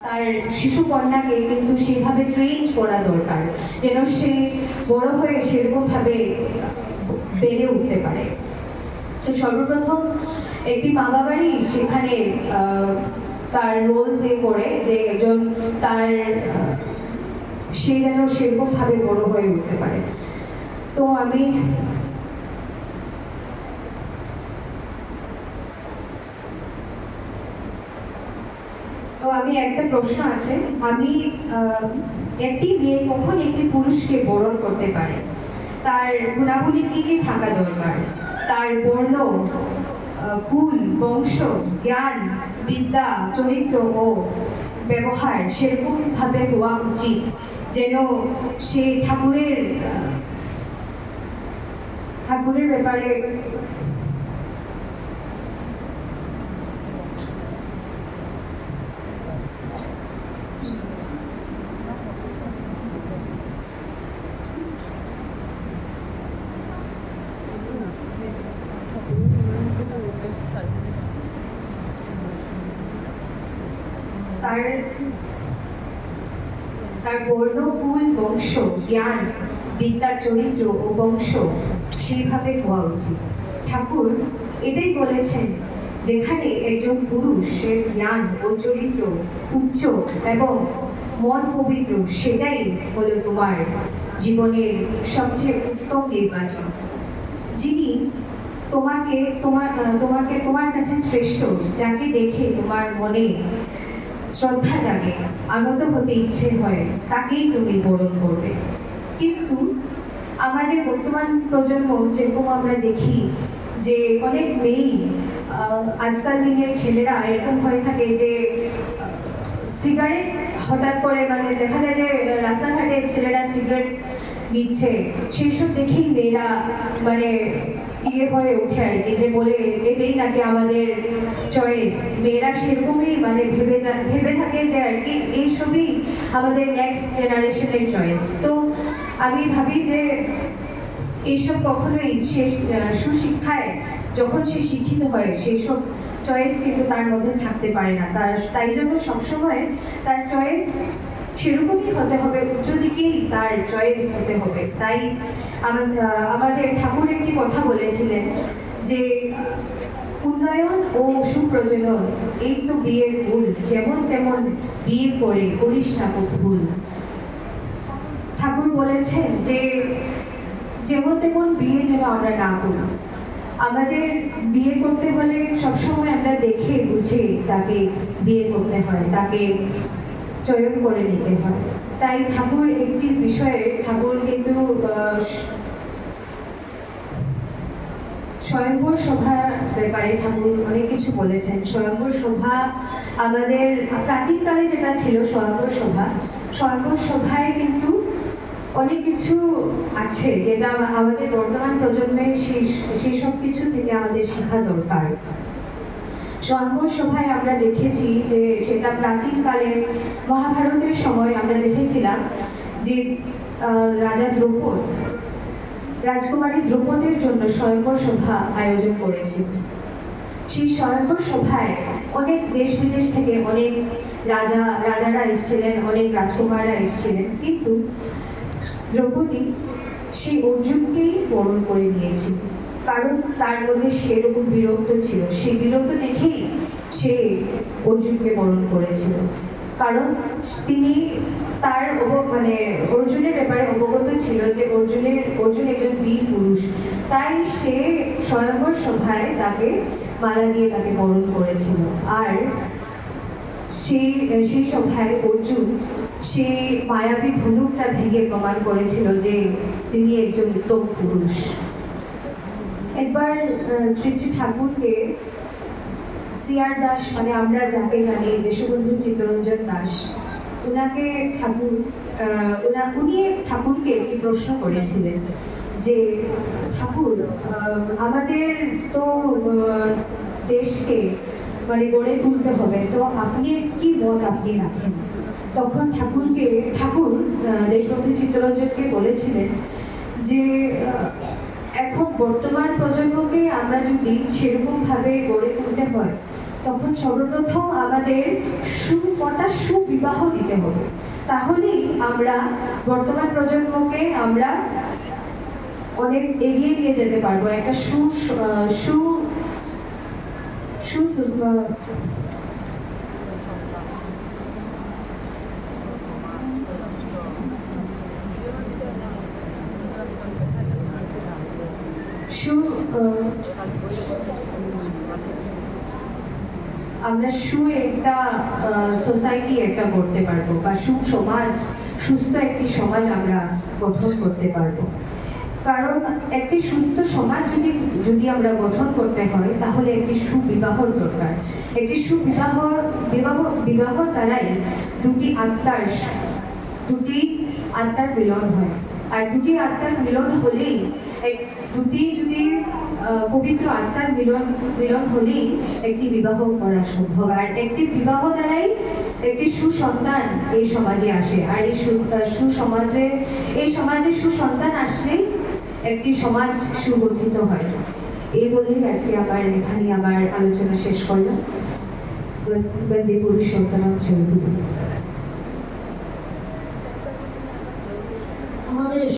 তার শিশু কন্যাকে কিন্তু সেভাবে ট্রেন করা দরকার, যেন সে বড় হয়ে সেরকমভাবে বেড়ে উঠতে পারে। তো সর্বপ্রথম একটি মা বাবারই সেখানে তার রোল প্লে করে যে একজন তার সে যেন সেরকমভাবে বড় হয়ে উঠতে পারে। তো আমি একটা প্রশ্ন আছে, আমি একটি মেয়ে কখন একটি পুরুষকে বরণ করতে পারে? তার গুণাবলী কি কি থাকা দরকার? তার বর্ণ, কুল, বংশ, জ্ঞান, বিদ্যা, চরিত্র ও ব্যবহার সেরকম ভাবে হওয়া উচিত যেন সে ঠাকুরের ব্যাপারে তার বর্ণ, কুল, বংশ, জ্ঞান, বিদ্যা, চরিত্র ও বংশ সেইভাবে হওয়া উচিত। ঠাকুর এটাই বলেছেন, যেখানে একজন পুরুষের জ্ঞান ও চরিত্র উচ্চ এবং মন পবিত্র, সেটাই হলো তোমার জীবনের সবচেয়ে উত্তম নির্বাচন। যিনি তোমার কাছে শ্রেষ্ঠ, যাকে দেখে তোমার মনে শ্রদ্ধা জাগে, আনন্দ হতে ইচ্ছে হয়, তাকেই তুমি বরণ করবে। কিন্তু আমাদের বর্তমান প্রজন্ম যেরকম আমরা দেখি যে অনেক মেয়েই আজকাল দিনের ছেলেরা এরকম হয়ে থাকে যে সিগারেট হঠাৎ করে মানে দেখা যায় যে রাস্তাঘাটে ছেলেরা সিগারেট নিচ্ছে, সেই সব দেখেই মেয়েরা মানে হয়ে ওঠে আর কি, যে বলে এটাই নাকি আমাদের চয়েস। মেয়েরা সেরকমই মানে ভেবে থাকে যে আর কি এইসবই আমাদের নেক্সট জেনারেশনের চয়েস। তো আমি ভাবি যে এইসব কখনোই সে সুশিক্ষায় যখন সে শিক্ষিত হয় সেই সব চয়েস কিন্তু তার মধ্যে থাকতে পারে না। তাই জন্য সবসময় তার চয়েস সেরকমই হতে হবে, উচ্চ দিকেই তার চয়েস হতে হবে। তাই আমাদের ঠাকুর একটি কথা বলেছিলেন যে উন্নয়ন ও সুপ্রজনন এই তো বিয়ের ভুল, যেমন তেমন বিয়ে করে করিস না ভুল। ঠাকুর বলেছেন যে যেমন তেমন বিয়ে যেন আমরা না করি। আমাদের বিয়ে করতে হলে সবসময় আমরা দেখে বুঝে তাকে বিয়ে করতে হয়, তাকে চয়ন করে নিতে হয়। তাই ঠাকুর একটি বিষয়ে ঠাকুর কিন্তু স্বয়ংবর সভার ব্যাপারে ঠাকুর অনেক কিছু বলেছেন। স্বয়ংবর সভা আমাদের প্রাচীনকালে যেটা ছিল স্বয়ংবর সভায় কিন্তু অনেক কিছু আছে যেটা আমাদের বর্তমান প্রজন্মের সেই সব কিছু থেকে আমাদের শেখা দরকার। স্বয়ংবর সভায় আমরা দেখেছি যে সেটা প্রাচীনকালে মহাভারতের সময় আমরা দেখেছিলাম যে রাজা দ্রৌপদ রাজকুমারী দ্রৌপদের জন্য স্বয়ংবর সভা আয়োজন করেছিল। সেই স্বয়ংবর সভায় অনেক দেশ বিদেশ থেকে অনেক রাজারা এসেছিলেন, অনেক রাজকুমাররা এসেছিলেন, কিন্তু দ্রৌপদী সেই অর্জুনকেই বরণ করে নিয়েছিল, কারণ তার মধ্যে সেরকম বীরত্ব ছিল। সেই বীরত্ব দেখেই সে অর্জুনকে বরণ করেছিল, কারণ তিনি তার অর্জুনের ব্যাপারে অবগত ছিল যে অর্জুন একজন বীর পুরুষ। তাই সে স্বয়ংবর সভায় তাকে মালা দিয়ে তাকে বরণ করেছিল। আর সেই সভায় অর্জুন সেই মায়াবী ধনুকটা ভেঙে প্রমাণ করেছিল যে তিনি একজন উত্তম পুরুষ। একবার শ্রী শ্রী ঠাকুরকে সিআর দাস, মানে আমরা যাকে জানি দেশবন্ধু চিত্তরঞ্জন দাস, উনি ঠাকুরকে একটি প্রশ্ন করেছিলেন যে ঠাকুর, আমাদের তো দেশকে মানে গড়ে তুলতে হবে, তো আপনি কি মত আপনি রাখেন? তখন ঠাকুর দেশবন্ধু চিত্তরঞ্জনকে বলেছিলেন যে এখন বর্তমান প্রজন্মকে আমরা যদি সেরকমভাবে গড়ে তুলতে হয়, তখন সর্বপ্রথম আমাদের কটা সুবিবাহ দিতে হবে, তাহলেই আমরা বর্তমান প্রজন্মকে আমরা অনেক এগিয়ে নিয়ে যেতে পারবো। একটা সু সু সু আমরা একটা সোসাইটি একটা করতে পারবো, বা সমাজ, সুস্থ একটি সমাজ আমরা গঠন করতে পারবো। কারণ একটি সুস্থ সমাজ যদি আমরা গঠন করতে হয়, তাহলে একটি সুবিবাহর দরকার। একটি বিবাহর দ্বারাই দুটি আত্মার মিলন হয়। আর দুটি আত্মার মিলন হলেই যদি পবিত্র আত্মার মিলন হলেই একটি বিবাহ করা সম্ভব। আর একটি বিবাহ দ্বারাই একটি সুসন্তান এই সমাজে আসে। আর এই সমাজে সুসন্তান আসলেই একটি সমাজ সুগঠিত হয়। এই বলেই আজকে এখানে আমার আলোচনা শেষ করলাম। বন্দে পুরুষোত্তম জয় গুরু।